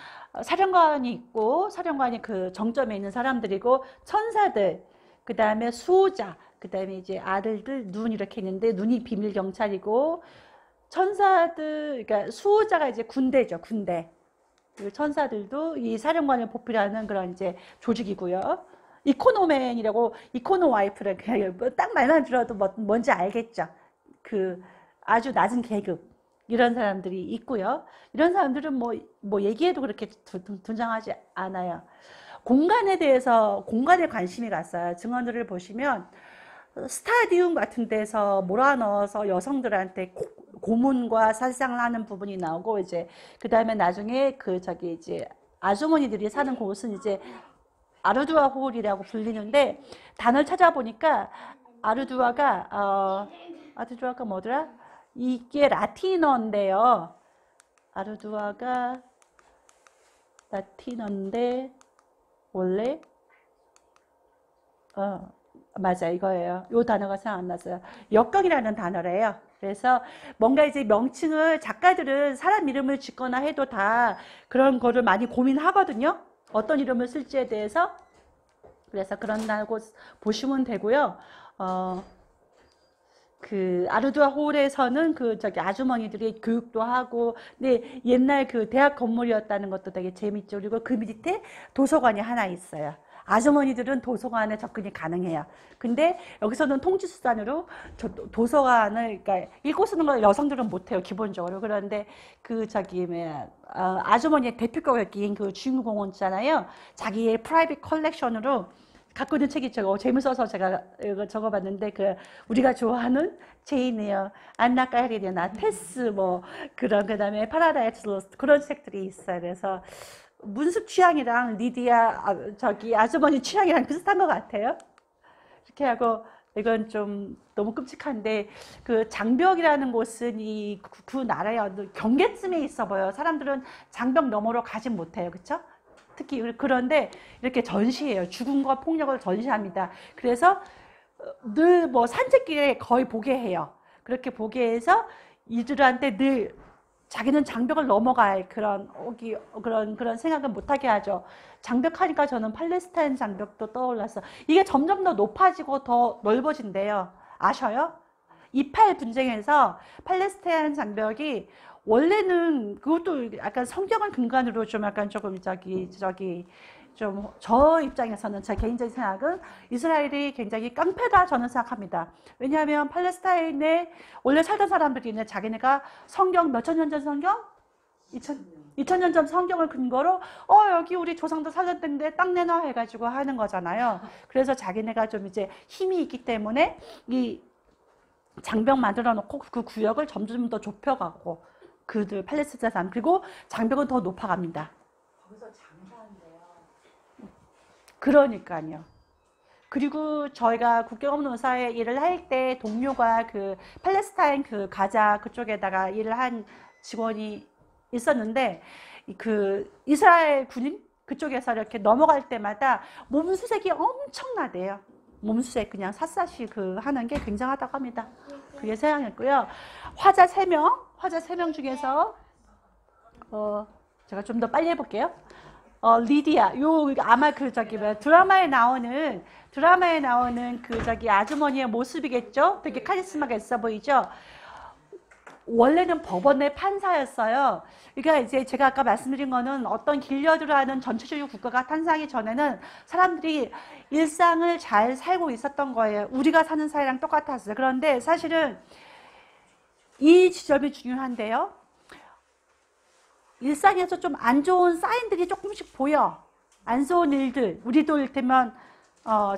사령관이 있고, 사령관이 그 정점에 있는 사람들이고, 천사들, 그 다음에 수호자, 그 다음에 이제 아들들 눈 이렇게 있는데 눈이 비밀 경찰이고, 천사들, 그러니까 수호자가 이제 군대죠, 군대. 그리고 천사들도 이 사령관을 보필하는 그런 이제 조직이고요. 이코노맨이라고, 이코노 와이프를 그냥 딱 말만 들어도 뭔지 알겠죠. 그 아주 낮은 계급 이런 사람들이 있고요. 이런 사람들은 뭐 얘기해도 그렇게 등장하지 않아요. 공간에 대해서 공간에 관심이 갔어요. 증언들을 보시면 스타디움 같은 데서 몰아넣어서 여성들한테 고문과 살상을 하는 부분이 나오고 이제 그 다음에 나중에 이제 아주머니들이 사는 곳은 이제 아르두아 홀이라고 불리는데 단어를 찾아보니까 아르두아가 뭐더라? 이게 라틴어인데요. 아르두아가 라틴어인데 원래 맞아 이거예요. 요 단어가 생각 안 났어요. 역경이라는 단어래요. 그래서 뭔가 이제 명칭을 작가들은 사람 이름을 짓거나 해도 다 그런 거를 많이 고민하거든요. 어떤 이름을 쓸지에 대해서. 그래서 그런다고 보시면 되고요. 그 아르두아 홀에서는 아주머니들이 교육도 하고, 근데 옛날 그 대학 건물이었다는 것도 되게 재밌죠. 그리고 그 밑에 도서관이 하나 있어요. 아주머니들은 도서관에 접근이 가능해요. 근데 여기서는 통지수단으로 도서관을, 그러니까 읽고 쓰는 걸 여성들은 못해요, 기본적으로. 그런데 아주머니의 대표격인 그 주인공은 있잖아요. 자기의 프라이빗 컬렉션으로 갖고 있는 책이 재밌어서 제가 이거 적어봤는데, 우리가 좋아하는 제인 에어, 안나 까레리나, 테스, 그 다음에 파라다이스 로스트, 그런 책들이 있어요. 그래서 문숙 취향이랑 리디아, 아주머니 취향이랑 비슷한 것 같아요. 이렇게 하고, 이건 좀 너무 끔찍한데, 그 장벽이라는 곳은 그 나라의 경계쯤에 있어 보여요. 사람들은 장벽 너머로 가진 못해요. 그쵸? 특히 그런데 이렇게 전시해요. 죽음과 폭력을 전시합니다. 그래서 늘 산책길에 거의 보게 해요. 그렇게 보게 해서 이들한테 늘 자기는 장벽을 넘어갈 그런 생각은 못하게 하죠. 장벽하니까 저는 팔레스타인 장벽도 떠올랐어. 이게 점점 더 높아지고 더 넓어진대요. 아셔요? 28 분쟁에서 팔레스타인 장벽이 원래는 그것도 약간 성경을 근간으로 좀 약간 조금 좀 저 입장에서는 제 개인적인 생각은 이스라엘이 굉장히 깡패다 저는 생각합니다. 왜냐하면 팔레스타인에 원래 살던 사람들이 자기네가 성경 몇천 년 전 성경? 2000년 전 성경을 근거로 여기 우리 조상도 살렸는데 땅 내놔 해가지고 하는 거잖아요. 그래서 자기네가 좀 이제 힘이 있기 때문에 이 장벽 만들어 놓고 그 구역을 점점 더 좁혀가고 그들 팔레스타인 사람 그리고 장벽은 더 높아갑니다. 거기서 장사한대요. 그러니까요. 그리고 저희가 국경 없는 의사회 일을 할 때 동료가 그 팔레스타인 그 가자 그쪽에다가 일을 한 직원이 있었는데 그 이스라엘 군인 그쪽에서 이렇게 넘어갈 때마다 몸수색이 엄청나대요. 몸수색 그냥 샅샅이 하는 게 굉장하다고 합니다. 그게 세상이었고요. 화자 3명 중에서 제가 좀 더 빨리 해볼게요. 리디아, 아마 드라마에 나오는 아주머니의 모습이겠죠? 되게 카리스마가 있어 보이죠? 원래는 법원의 판사였어요. 그러니까 이제 제가 아까 말씀드린 거는 어떤 길려드라는 전체주의 국가가 탄생하기 전에는 사람들이 일상을 잘 살고 있었던 거예요. 우리가 사는 사회랑 똑같았어요. 그런데 사실은 이 지점이 중요한데요. 일상에서 좀 안 좋은 사인들이 조금씩 보여. 안 좋은 일들. 우리도 이를테면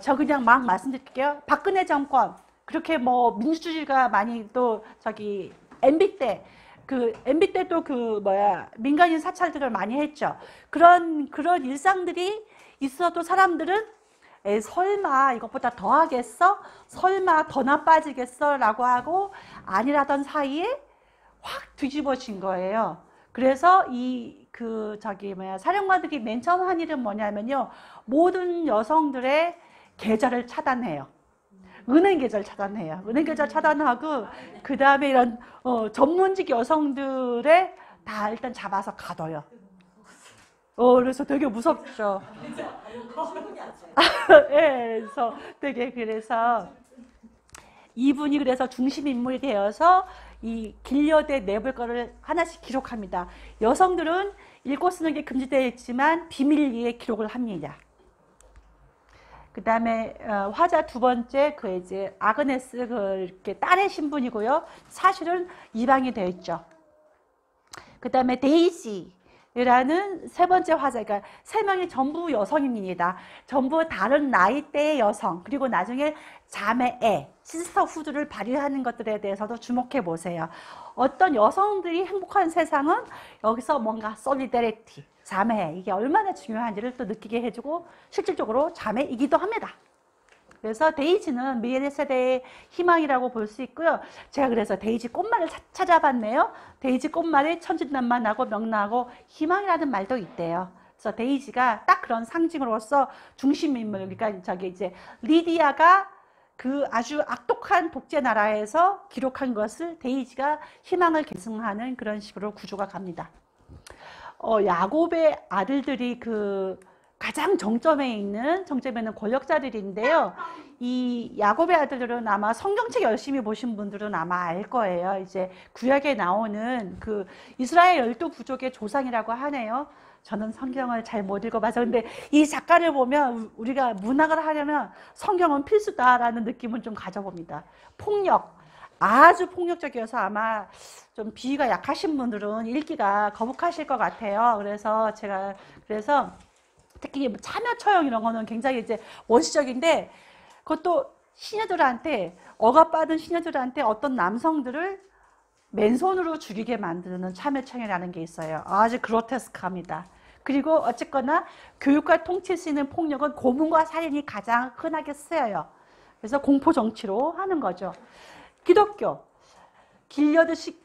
저 그냥 막 말씀드릴게요. 박근혜 정권 그렇게 민주주의가 많이 또 MB 때 MB 때도 민간인 사찰들을 많이 했죠. 그런 일상들이 있어도 사람들은 설마 이것보다 더 하겠어? 설마 더 나빠지겠어? 라고 하고 아니라던 사이에 확 뒤집어진 거예요. 그래서 사령관들이 맨 처음 한 일은 뭐냐면요. 모든 여성들의 계좌를 차단해요. 은행 계좌를 차단해요. 은행 계좌 차단하고 그 다음에 이런 전문직 여성들의 다 일단 잡아서 가둬요. 그래서 되게 무섭죠. 네, 그래서 이분이 중심 인물이 되어서 이 길려대 내볼 거를 하나씩 기록합니다. 여성들은 읽고 쓰는 게 금지되어 있지만 비밀리에 기록을 합니다. 그 다음에 화자 두 번째 그 이제 아그네스 그 이렇게 딸의 신분이고요. 사실은 이방이 되어 있죠. 그 다음에 데이지라는 세 번째 화자, 그러니까 세 명이 전부 여성입니다. 전부 다른 나이대의 여성, 그리고 나중에 자매애, 시스터후드를 발휘하는 것들에 대해서도 주목해 보세요. 어떤 여성들이 행복한 세상은 여기서 뭔가 솔리데리티, 자매, 이게 얼마나 중요한지를 또 느끼게 해주고 실질적으로 자매이기도 합니다. 그래서 데이지는 미래 세대의 희망이라고 볼 수 있고요. 제가 그래서 데이지 꽃말을 찾아봤네요. 데이지 꽃말에 천진난만하고 명랑하고 희망이라는 말도 있대요. 그래서 데이지가 딱 그런 상징으로서 중심 인물, 그러니까 저기 이제 리디아가 그 아주 악독한 독재 나라에서 기록한 것을 데이지가 희망을 계승하는 그런 식으로 구조가 갑니다. 야곱의 아들들이 그 가장 정점에 있는 권력자들인데요. 이 야곱의 아들들은 아마 성경책 열심히 보신 분들은 아마 알 거예요. 이제 구약에 나오는 그 이스라엘 12부족의 조상이라고 하네요. 저는 성경을 잘 못 읽어봐서. 근데 이 작가를 보면 우리가 문학을 하려면 성경은 필수다라는 느낌은 좀 가져봅니다. 폭력, 아주 폭력적이어서 아마 좀 비위가 약하신 분들은 읽기가 거북하실 것 같아요. 그래서 특히 참여 처형 이런 거는 굉장히 이제 원시적인데, 그것도 시녀들한테, 억압받은 시녀들한테 어떤 남성들을 맨손으로 죽이게 만드는 참여 처형이라는 게 있어요. 아주 그로테스크합니다. 그리고 어쨌거나 교육과 통치에 쓰이는 폭력은 고문과 살인이 가장 흔하게 쓰여요. 그래서 공포 정치로 하는 거죠. 기독교, 길려드식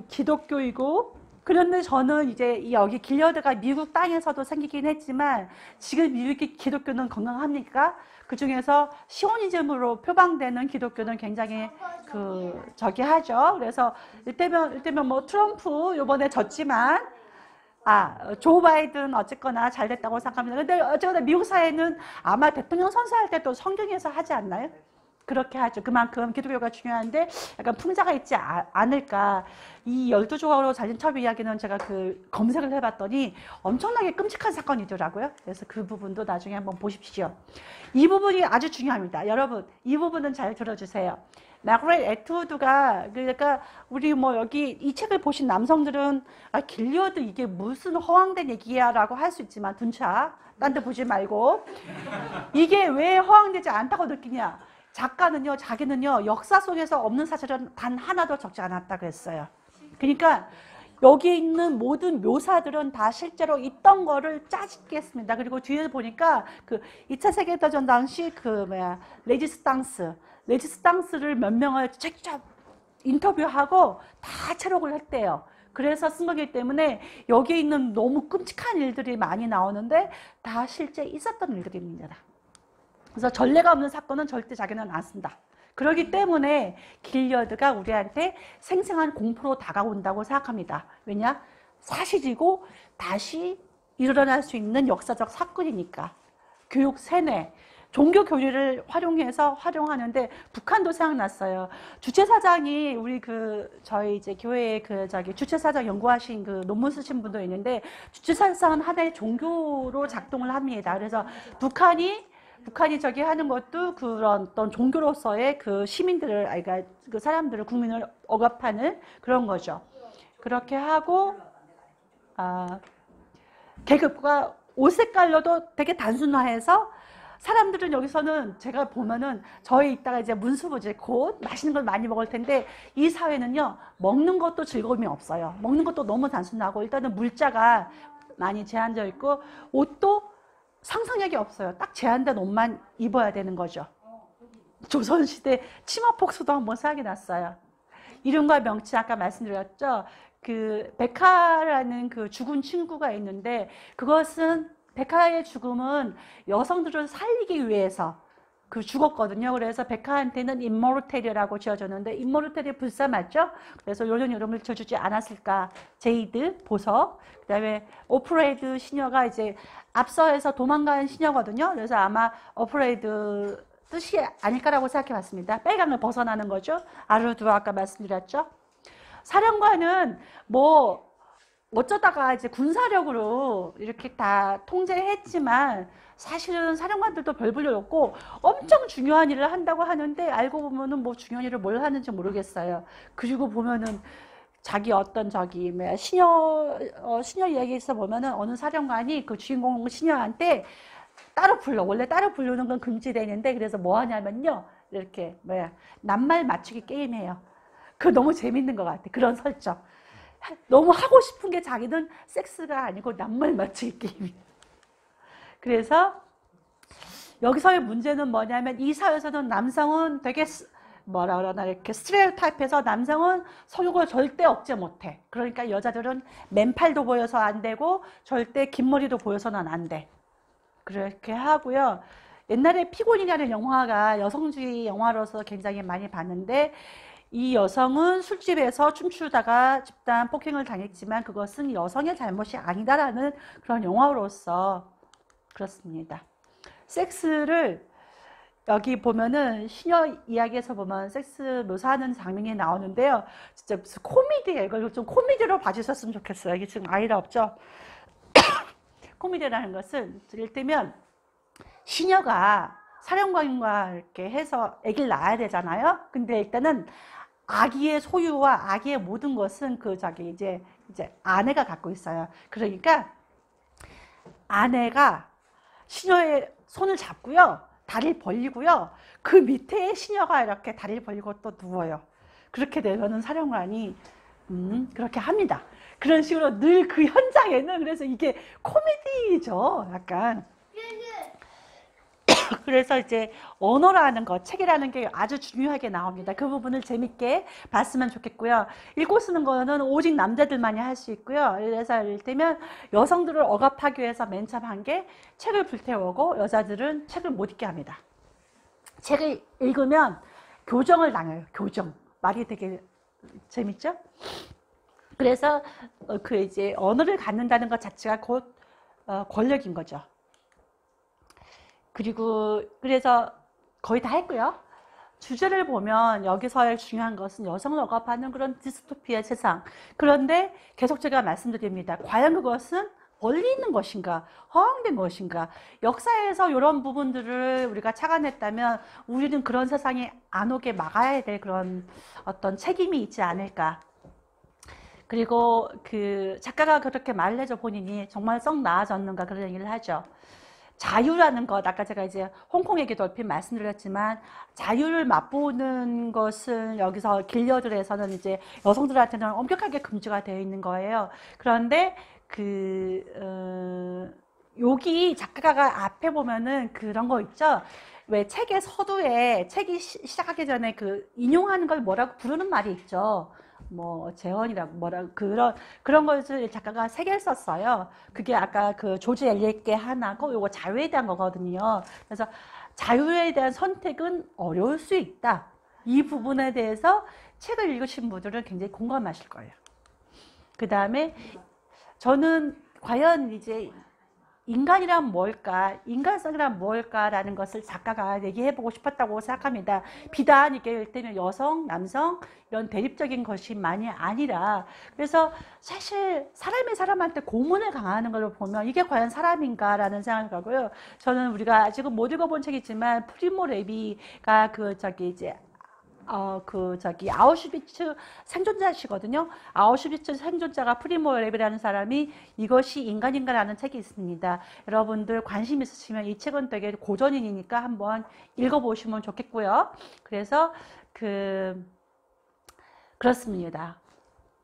기독교이고, 그런데 저는 이제 여기 길려드가 미국 땅에서도 생기긴 했지만 지금 미국의 기독교는 건강합니까? 그 중에서 시오니즘으로 표방되는 기독교는 굉장히 하죠. 그래서 이때면 뭐 트럼프 요번에 졌지만 조 바이든 어쨌거나 잘 됐다고 생각합니다. 근데 어쨌거나 미국 사회는 아마 대통령 선서할 때도 성경에서 하지 않나요? 그렇게 하죠. 그만큼 기독교가 중요한데 약간 풍자가 있지 않을까. 이 12조각으로 잘린 첩 이야기는 제가 검색을 해봤더니 엄청나게 끔찍한 사건이더라고요. 그래서 그 부분도 나중에 한번 보십시오. 이 부분이 아주 중요합니다. 여러분, 이 부분은 잘 들어주세요. 마그렛 애트우드가, 그러니까 우리 뭐 여기 이 책을 보신 남성들은 길리어드 이게 무슨 허황된 얘기야 라고 할 수 있지만 둔차, 딴 데 보지 말고 이게 왜 허황되지 않다고 느끼냐. 작가는요, 자기는요, 역사 속에서 없는 사실은 단 하나도 적지 않았다고 했어요. 그러니까 여기 있는 모든 묘사들은 다 실제로 있던 거를 짜집게 했습니다. 그리고 뒤에 보니까 2차 세계대전 당시 레지스탕스를 몇 명을 직접 인터뷰하고 다 체록을 했대요. 그래서 쓴 거기 때문에 여기 있는 너무 끔찍한 일들이 많이 나오는데 다 실제 있었던 일들입니다. 그래서 전례가 없는 사건은 절대 자기는 안 쓴다. 그렇기 때문에 길리어드가 우리한테 생생한 공포로 다가온다고 생각합니다. 왜냐? 사실이고 다시 일어날 수 있는 역사적 사건이니까. 교육 세뇌, 종교 교리를 활용하는데 북한도 생각났어요. 주체사장이 우리 저희 이제 교회에 주체사장 연구하신 논문 쓰신 분도 있는데 주체사상은 하나의 종교로 작동을 합니다. 그래서 북한이 저기 하는 것도 그런 어떤 종교로서의 시민들을, 그러니까 사람들을, 국민을 억압하는 그런 거죠. 그렇게 하고, 계급과 옷 색깔로도 되게 단순화해서 사람들은 여기서는 제가 보면은 저희 이따가 이제 문수부지 곧 맛있는 걸 많이 먹을 텐데 이 사회는요, 먹는 것도 즐거움이 없어요. 먹는 것도 너무 단순하고 일단은 물자가 많이 제한되어 있고 옷도 상상력이 없어요. 딱 제한된 옷만 입어야 되는 거죠. 조선시대 치마폭수도 한번 생각이 났어요. 이름과 명칭 아까 말씀드렸죠. 백하라는 죽은 친구가 있는데 그것은 백하의 죽음은 여성들을 살리기 위해서 죽었거든요. 그래서 백하한테는 임모르텔이라고 지어줬는데 임모르텔이 불사 맞죠? 그래서 이런 이름을 지어주지 않았을까. 제이드, 보석, 그 다음에 오프레이드 시녀가 이제 앞서에서 도망가는 시녀거든요. 그래서 아마 오프레이드 뜻이 아닐까라고 생각해 봤습니다. 빨강을 벗어나는 거죠. 아르두 아까 말씀드렸죠. 사령관은 어쩌다가 이제 군사력으로 이렇게 다 통제했지만 사실은 사령관들도 별 볼 일 없고 엄청 중요한 일을 한다고 하는데 알고 보면은 뭐 중요한 일을 뭘 하는지 모르겠어요. 그리고 보면은 자기 어떤 저기 뭐야 시녀 이야기에서 보면은 어느 사령관이 그 주인공 시녀한테 따로 불러. 원래 따로 부르는 건 금지되어 있는데 그래서 뭐 하냐면요. 이렇게 뭐야 낱말 맞추기 게임해요. 그거 너무 재밌는 것 같아. 그런 설정. 너무 하고 싶은 게 자기는 섹스가 아니고 낱말 맞추기 게임이에요. 그래서 여기서의 문제는 뭐냐면 이 사회에서는 남성은 되게 뭐라 그러나 이렇게 스트레오타입해서 남성은 성욕을 절대 억제 못해. 그러니까 여자들은 맨팔도 보여서 안 되고 절대 긴 머리도 보여서는 안 돼. 그렇게 하고요. 옛날에 피곤이라는 영화가 여성주의 영화로서 굉장히 많이 봤는데 이 여성은 술집에서 춤추다가 집단 폭행을 당했지만 그것은 여성의 잘못이 아니다라는 그런 영화로서 그렇습니다. 섹스를 여기 보면은 시녀 이야기에서 보면 섹스 묘사하는 장면이 나오는데요. 진짜 무슨 코미디예요. 이걸 좀 코미디로 봐주셨으면 좋겠어요. 여기 지금 아이라 없죠? 코미디라는 것은 이를테면 시녀가 사령관과 이렇게 해서 아기를 낳아야 되잖아요. 근데 일단은 아기의 소유와 아기의 모든 것은 그 자기 이제 아내가 갖고 있어요. 그러니까 아내가 시녀의 손을 잡고요. 다리를 벌리고요. 그 밑에 시녀가 이렇게 다리를 벌리고 또 누워요. 그렇게 되면은 사령관이 그렇게 합니다. 그런 식으로 늘 그 현장에는 그래서 이게 코미디죠. 약간. 그래서 이제 언어라는 것, 책이라는 게 아주 중요하게 나옵니다. 그 부분을 재밌게 봤으면 좋겠고요. 읽고 쓰는 거는 오직 남자들만이 할 수 있고요. 그래서 이를테면 여성들을 억압하기 위해서 맨 처음 한 게 책을 불태우고 여자들은 책을 못 읽게 합니다. 책을 읽으면 교정을 당해요. 교정. 말이 되게 재밌죠? 그래서 그 이제 언어를 갖는다는 것 자체가 곧 권력인 거죠. 그리고 그래서 거의 다 했고요. 주제를 보면 여기서의 중요한 것은 여성을 억압하는 그런 디스토피아의 세상. 그런데 계속 제가 말씀드립니다. 과연 그것은 원리 있는 것인가? 허황된 것인가? 역사에서 이런 부분들을 우리가 착안했다면 우리는 그런 세상이 안 오게 막아야 될 그런 어떤 책임이 있지 않을까? 그리고 그 작가가 그렇게 말을 해줘 본인이 정말 썩 나아졌는가 그런 얘기를 하죠. 자유라는 것, 아까 제가 이제 홍콩 얘기도 얼핏 말씀드렸지만 자유를 맛보는 것은 여기서 길려들에서는 이제 여성들한테는 엄격하게 금지가 되어 있는 거예요. 그런데 여기 작가가 앞에 보면은 그런 거 있죠. 왜 책의 서두에 책이 시작하기 전에 그 인용하는 걸 뭐라고 부르는 말이 있죠. 뭐 재헌이라고 뭐라 그런 것을 작가가 3개를 썼어요. 그게 아까 그 조지 엘리ot의 하나고 요거 자유에 대한 거거든요. 그래서 자유에 대한 선택은 어려울 수 있다. 이 부분에 대해서 책을 읽으신 분들은 굉장히 공감하실 거예요. 그 다음에 저는 과연 이제 인간이란 뭘까? 인간성이란 뭘까라는 것을 작가가 얘기해보고 싶었다고 생각합니다. 비단 이게 일단은 여성, 남성 이런 대립적인 것이만이 아니라 그래서 사실 사람이 사람한테 고문을 강하는 걸 보면 이게 과연 사람인가라는 생각을 하고요. 저는 우리가 아직은 못 읽어본 책이지만 프리모 레비가 아우슈비츠 생존자시거든요. 아우슈비츠 생존자가 프리모 레비라는 사람이 이것이 인간인가라는 책이 있습니다. 여러분들 관심 있으시면 이 책은 되게 고전이니까 한번 읽어보시면 좋겠고요. 그래서 그렇습니다.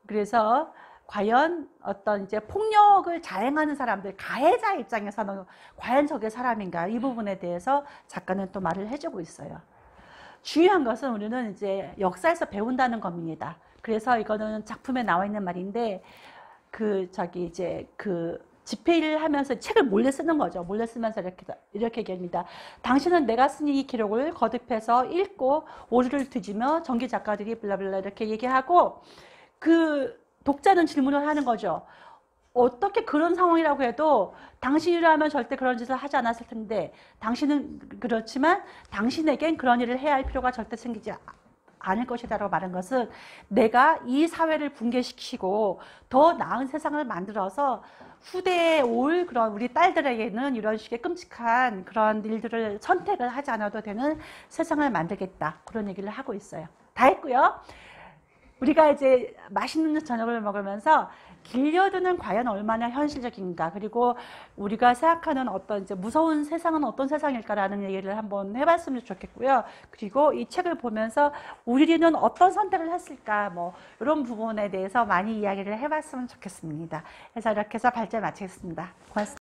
그래서 과연 어떤 이제 폭력을 자행하는 사람들, 가해자 입장에서는 과연 저게 사람인가? 이 부분에 대해서 작가는 또 말을 해주고 있어요. 중요한 것은 우리는 이제 역사에서 배운다는 겁니다. 그래서 이거는 작품에 나와 있는 말인데 집필을 하면서 책을 몰래 쓰는 거죠. 몰래 쓰면서 이렇게 얘기합니다. 당신은 내가 쓴 이 기록을 거듭해서 읽고 오류를 뒤지며 전기 작가들이 블라블라 이렇게 얘기하고 그 독자는 질문을 하는 거죠. 어떻게 그런 상황이라고 해도 당신이라면 절대 그런 짓을 하지 않았을 텐데 당신은 그렇지만 당신에겐 그런 일을 해야 할 필요가 절대 생기지 않을 것이다라고 말한 것은 내가 이 사회를 붕괴시키고 더 나은 세상을 만들어서 후대에 올 그런 우리 딸들에게는 이런 식의 끔찍한 그런 일들을 선택을 하지 않아도 되는 세상을 만들겠다. 그런 얘기를 하고 있어요. 다 했고요. 우리가 이제 맛있는 저녁을 먹으면서 길려드는 과연 얼마나 현실적인가, 그리고 우리가 생각하는 어떤 이제 무서운 세상은 어떤 세상일까라는 얘기를 한번 해봤으면 좋겠고요. 그리고 이 책을 보면서 우리는 어떤 선택을 했을까, 뭐 이런 부분에 대해서 많이 이야기를 해봤으면 좋겠습니다. 그래서 이렇게 해서 발제 마치겠습니다. 고맙습니다.